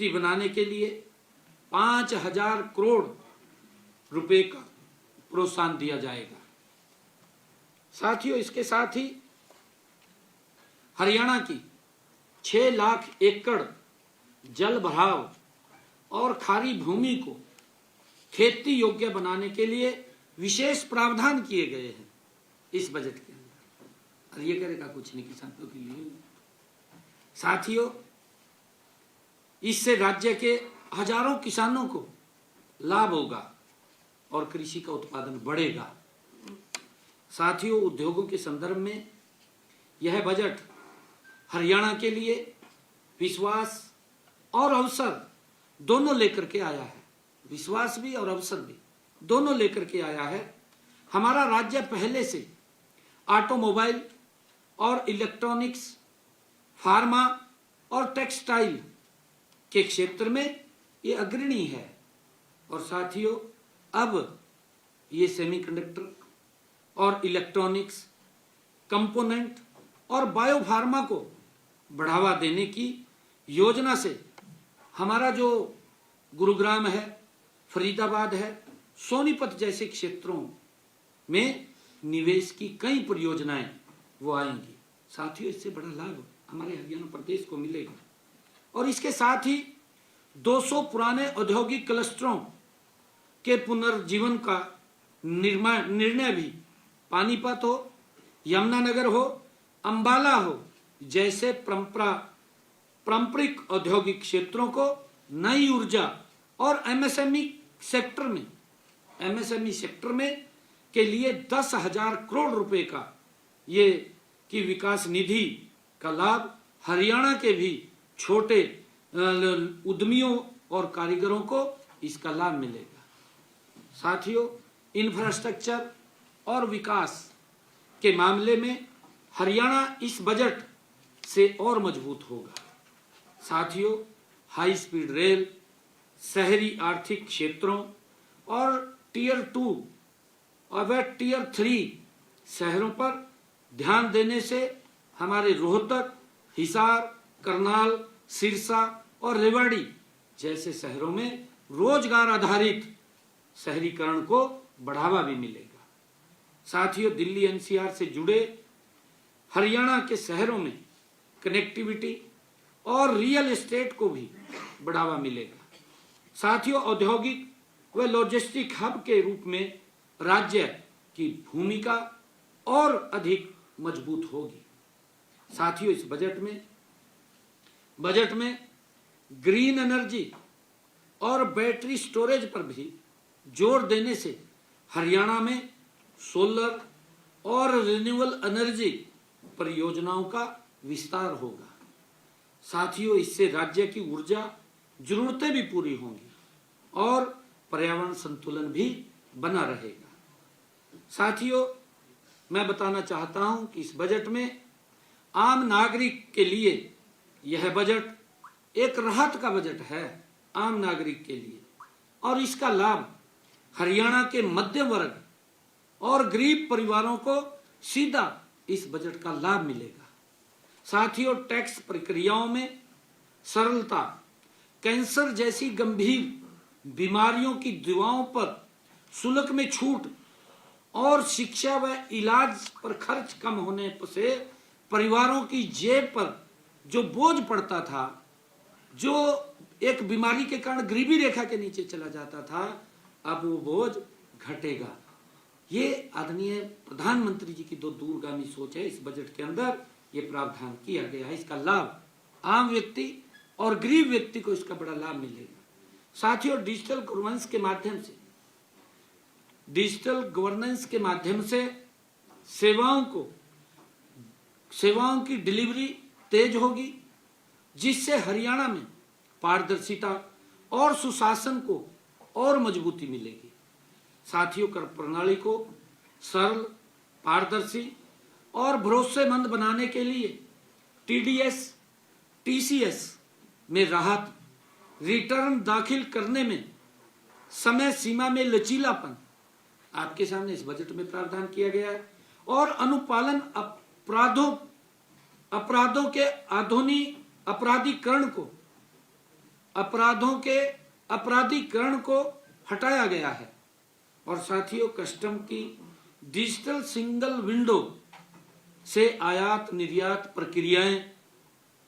Industry बनाने के लिए 5,000 करोड़ रुपए का प्रोत्साहन दिया जाएगा। साथियों, इसके साथ ही हरियाणा की 6 लाख एकड़ जल भराव और खारी भूमि को खेती योग्य बनाने के लिए विशेष प्रावधान किए गए हैं इस बजट के अंदर। और ये करेगा कुछ नहीं किसानों के लिए। साथियों, इससे राज्य के हजारों किसानों को लाभ होगा और कृषि का उत्पादन बढ़ेगा। साथियों, उद्योगों के संदर्भ में यह बजट हरियाणा के लिए विश्वास और अवसर दोनों लेकर के आया है। विश्वास भी और अवसर भी दोनों लेकर के आया है। हमारा राज्य पहले से ऑटोमोबाइल और इलेक्ट्रॉनिक्स, फार्मा और टेक्सटाइल के क्षेत्र में ये अग्रणी है। और साथियों, अब ये सेमीकंडक्टर और इलेक्ट्रॉनिक्स कंपोनेंट और बायोफार्मा को बढ़ावा देने की योजना से हमारा जो गुरुग्राम है, फरीदाबाद है, सोनीपत जैसे क्षेत्रों में निवेश की कई परियोजनाएं वो आएंगी। साथियों, इससे बड़ा लाभ हमारे हरियाणा प्रदेश को मिलेगा। और इसके साथ ही 200 पुराने औद्योगिक क्लस्टरों के पुनर्जीवन का निर्णय भी पानीपत हो, यमुनानगर हो, अंबाला हो जैसे पारंपरिक औद्योगिक क्षेत्रों को नई ऊर्जा और एमएसएमई सेक्टर में के लिए 10,000 करोड़ रुपए का ये की विकास निधि का लाभ हरियाणा के भी छोटे उद्यमियों और कारीगरों को इसका लाभ मिलेगा। साथियों, इंफ्रास्ट्रक्चर और विकास के मामले में हरियाणा इस बजट से और मजबूत होगा। साथियों, हाई स्पीड रेल, शहरी आर्थिक क्षेत्रों और टियर 2 और टियर 3 शहरों पर ध्यान देने से हमारे रोहतक, हिसार, करनाल, सिरसा और रेवाड़ी जैसे शहरों में रोजगार आधारित शहरीकरण को बढ़ावा भी मिलेगा। साथियों, दिल्ली एनसीआर से जुड़े हरियाणा के शहरों में कनेक्टिविटी और रियल एस्टेट को भी बढ़ावा मिलेगा। साथियों, औद्योगिक व लॉजिस्टिक हब के रूप में राज्य की भूमिका और अधिक मजबूत होगी। साथियों, इस बजट में ग्रीन एनर्जी और बैटरी स्टोरेज पर भी जोर देने से हरियाणा में सोलर और रिन्यूएबल एनर्जी परियोजनाओं का विस्तार होगा। साथियों, इससे राज्य की ऊर्जा जरूरतें भी पूरी होंगी और पर्यावरण संतुलन भी बना रहेगा। साथियों, मैं बताना चाहता हूं कि इस बजट में आम नागरिक के लिए यह बजट एक राहत का बजट है आम नागरिक के लिए, और इसका लाभ हरियाणा के मध्यम वर्ग और गरीब परिवारों को सीधा इस बजट का लाभ मिलेगा। साथियों, टैक्स प्रक्रियाओं में सरलता, कैंसर जैसी गंभीर बीमारियों की दवाओं पर शुल्क में छूट और शिक्षा व इलाज पर खर्च कम होने से परिवारों की जेब पर जो बोझ पड़ता था, जो एक बीमारी के कारण गरीबी रेखा के नीचे चला जाता था, अब वो बोझ घटेगा। ये आदरणीय प्रधानमंत्री जी की दो दूरगामी सोच है। इस बजट के अंदर ये प्रावधान किया गया है। इसका लाभ आम व्यक्ति और गरीब व्यक्ति को इसका बड़ा लाभ मिलेगा। साथियों, डिजिटल गवर्नेंस के माध्यम से सेवाओं की डिलीवरी तेज होगी, जिससे हरियाणा में पारदर्शिता और सुशासन को और मजबूती मिलेगी। साथियों, कर प्रणाली को सरल, पारदर्शी और भरोसेमंद बनाने के लिए टीडीएस, टीसीएस में राहत, रिटर्न दाखिल करने में समय सीमा में लचीलापन आपके सामने इस बजट में प्रावधान किया गया है, और अनुपालन अपराधों के आधुनिक अपराधीकरण को अपराधों के अपराधीकरण को हटाया गया है। और साथियों, कस्टम की डिजिटल सिंगल विंडो से आयात निर्यात प्रक्रियाएं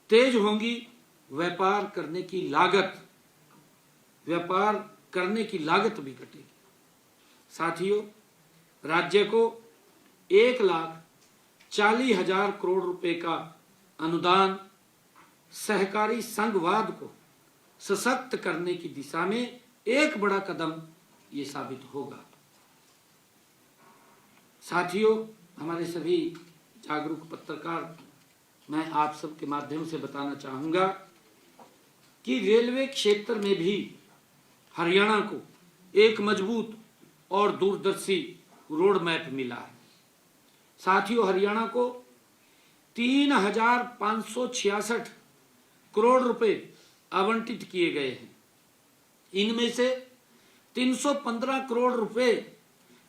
तेज होंगी। व्यापार करने की लागत भी घटेगी। साथियों, राज्य को 1,40,000 करोड़ रुपए का अनुदान सहकारी संघवाद को सशक्त करने की दिशा में एक बड़ा कदम ये साबित होगा। साथियों, हमारे सभी जागरूक पत्रकार, मैं आप सबके माध्यम से बताना चाहूंगा कि रेलवे क्षेत्र में भी हरियाणा को एक मजबूत और दूरदर्शी रोड मैप मिला है। साथियों, हरियाणा को 3,566 करोड़ रुपए आवंटित किए गए हैं। इनमें से 315 करोड़ रुपए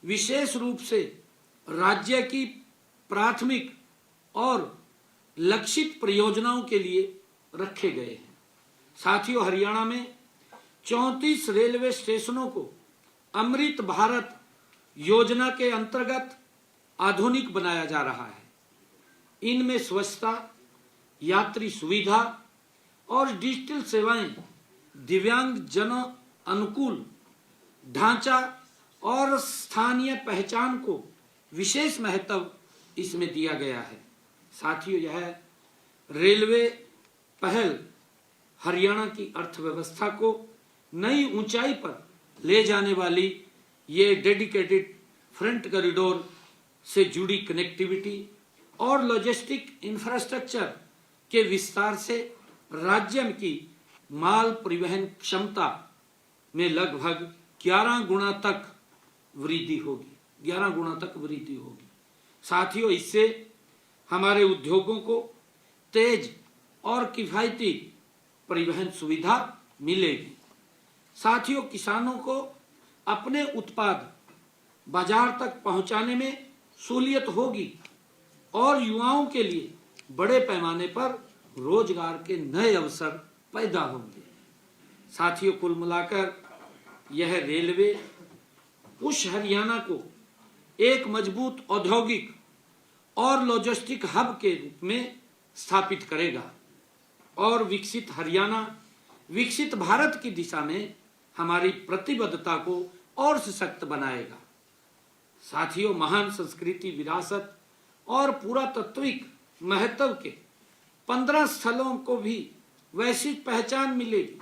विशेष रूप से राज्य की प्राथमिक और लक्षित परियोजनाओं के लिए रखे गए हैं। साथियों, हरियाणा में 34 रेलवे स्टेशनों को अमृत भारत योजना के अंतर्गत आधुनिक बनाया जा रहा है। इनमें स्वच्छता, यात्री सुविधा और डिजिटल सेवाएं, दिव्यांग जनों अनुकूल ढांचा और स्थानीय पहचान को विशेष महत्व इसमें दिया गया है। साथियों, यह रेलवे पहल हरियाणा की अर्थव्यवस्था को नई ऊंचाई पर ले जाने वाली ये डेडिकेटेड फ्रंट कॉरिडोर से जुड़ी कनेक्टिविटी और लॉजिस्टिक इंफ्रास्ट्रक्चर के विस्तार से राज्य की माल परिवहन क्षमता में लगभग 11 गुना तक वृद्धि होगी। साथियों, इससे हमारे उद्योगों को तेज और किफायती परिवहन सुविधा मिलेगी। साथियों, किसानों को अपने उत्पाद बाजार तक पहुंचाने में सहूलियत होगी और युवाओं के लिए बड़े पैमाने पर रोजगार के नए अवसर पैदा होंगे। साथियों, कुल मिलाकर यह रेलवे उस हरियाणा को एक मजबूत औद्योगिक और लॉजिस्टिक हब के रूप में स्थापित करेगा और विकसित हरियाणा, विकसित भारत की दिशा में हमारी प्रतिबद्धता को और सशक्त बनाएगा। साथियों, महान संस्कृति विरासत और पुरातात्विक महत्व के 15 स्थलों को भी वैश्विक पहचान मिलेगी।